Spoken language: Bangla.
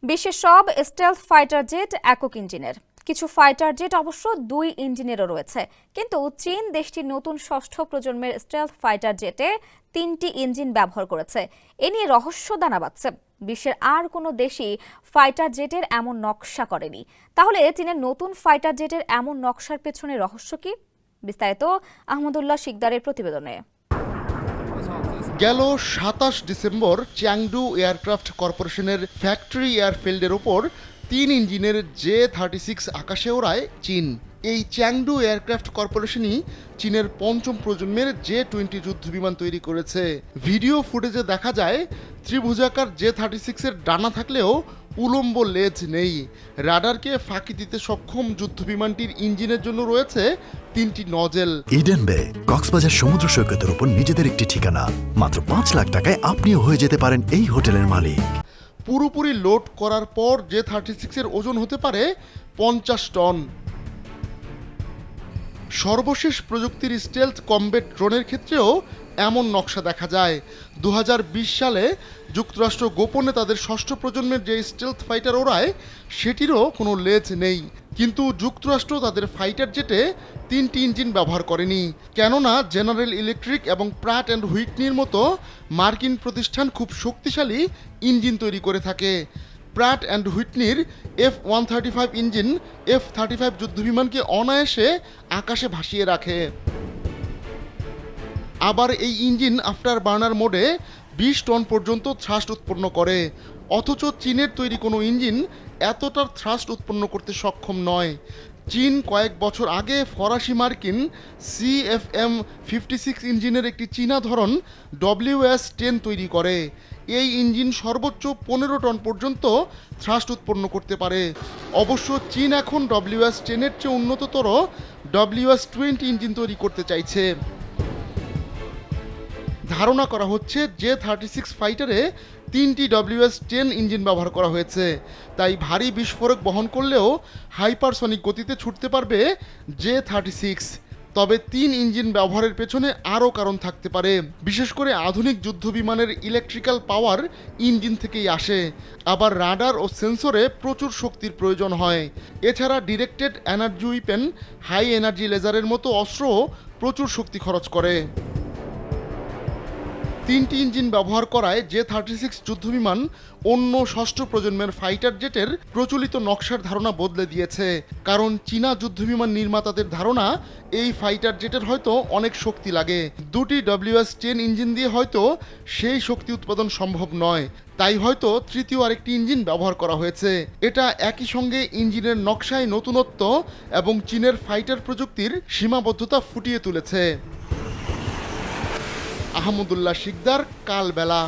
বিশ্বের সব স্টেলথ ফাইটার জেট একক ইঞ্জিনের। কিছু ফাইটার জেট অবশ্য 2 ইঞ্জিনেরও রয়েছে, কিন্তু চীন দেশটির নতুন ষষ্ঠ প্রজন্মের স্টেলথ ফাইটার জেটে 3টি ইঞ্জিন ব্যবহার করেছে। এ নিয়ে রহস্য দানা বাঁধছে। বিশ্বের আর কোনো দেশই ফাইটার জেটের এমন নকশা করেনি। তাহলে চীনের নতুন ফাইটার জেটের এমন নকশার পেছনে রহস্য কি? বিস্তারিত আহমদুল্লাহ শিকদারের প্রতিবেদনে। গেল 27 ডিসেম্বর চ্যাংডু এয়ারক্রাফট কর্পোরেশনের ফ্যাক্টরি এয়ারফিল্ডের ওপর 3 ইঞ্জিনের J-36 আকাশে ওড়ায় চীন। এই চ্যাংডু এয়ারক্রাফট কর্পোরেশনই চীনের পঞ্চম প্রজন্মের J-20 যুদ্ধবিমান তৈরি করেছে। ভিডিও ফুটেজে দেখা যায় ত্রিভুজাকার J-36 এর ডানা থাকলেও উলম্ব লেজ নেই। রাডারকে ফাঁকি দিতে সক্ষম যুদ্ধবিমানটির ইঞ্জিনের জন্য রয়েছে 3টি নজেল। ইডেন বে কক্সবাজার সমুদ্র সৈকতের উপর নিজেদের একটি ঠিকানা। মাত্র 5 লাখ টাকায় আপনিও হয়ে যেতে পারেন এই হোটেলের মালিক। পুরোপুরি লোড করার পর J-36 এর ওজন হতে পারে 50 টন। সর্বশেষ প্রযুক্তির স্টেলথ কমব্যাট ড্রোনের ক্ষেত্রেও এমন নকশা দেখা যায়। 2020 সালে যুক্তরাষ্ট্র গোপনে তাদের ষষ্ঠ প্রজন্মের যে স্টেলথ ফাইটার ওড়ায় সেটিরও কোনো লেজ নেই, কিন্তু যুক্তরাষ্ট্র তাদের ফাইটার জেটে 3টি ইঞ্জিন ব্যবহার করেনি। কেননা জেনারেল ইলেকট্রিক এবং প্রাট অ্যান্ড হুইটনির মতো মার্কিন প্রতিষ্ঠান খুব শক্তিশালী ইঞ্জিন তৈরি করে থাকে। প্রাট অ্যান্ড হুইটনির F-135 ইঞ্জিন F-35 যুদ্ধবিমানকে অনায়াসে আকাশে ভাসিয়ে রাখে। আবার এই ইঞ্জিন আফটার বার্নার মোডে 20 টন পর্যন্ত থ্রাস্ট উৎপন্ন করে। অথচ চীনের তৈরি কোনো ইঞ্জিন এতটা থ্রাস্ট উৎপন্ন করতে সক্ষম নয়। চীন কয়েক বছর আগে ফরাসি মার্কিন CFM56 ইঞ্জিনের একটি চীনা ধরন WS-10 তৈরি করে। এই ইঞ্জিন সর্বোচ্চ 15 টন পর্যন্ত থ্রাস্ট উৎপন্ন করতে পারে। অবশ্য চীন এখন WS-10 এর চেয়ে উন্নততর WS-20 ইঞ্জিন তৈরি করতে চাইছে। ধারণা করা হচ্ছে J-36 ফাইটারে 3টি WS-10 ইঞ্জিন ব্যবহার করা হয়েছে, তাই ভারী বিস্ফোরক বহন করলেও হাইপারসনিক গতিতে ছুটতে পারবে J-36। তবে 3 ইঞ্জিন ব্যবহারের পেছনে আরও কারণ থাকতে পারে। বিশেষ করে আধুনিক যুদ্ধবিমানের ইলেকট্রিক্যাল পাওয়ার ইঞ্জিন থেকেই আসে। আবার রাডার ও সেন্সরে প্রচুর শক্তির প্রয়োজন হয়। এছাড়া directed energy weapon, high energy লেজারের মতো অস্ত্রও প্রচুর শক্তি খরচ করে। 3টি ইঞ্জিন ব্যবহার করায় J-36 যুদ্ধবিমান অন্য ষষ্ঠ প্রজন্মের ফাইটার জেটের প্রচলিত নকশার ধারণা বদলে দিয়েছে। কারণ চীনা যুদ্ধবিমান নির্মাতাদের ধারণা এই ফাইটার জেটের হয়তো অনেক শক্তি লাগে। 2টি WS-10 ইঞ্জিন দিয়ে হয়তো সেই শক্তি উৎপাদন সম্ভব নয়, তাই হয়তো তৃতীয় আরেকটি ইঞ্জিন ব্যবহার করা হয়েছে। এটা একই সঙ্গে ইঞ্জিনের নকশায় নতুনত্ব এবং চীনের ফাইটার প্রযুক্তির সীমাবদ্ধতা ফুটিয়ে তুলেছে। আহমদুল্লাহ শিকদার, কালবেলা।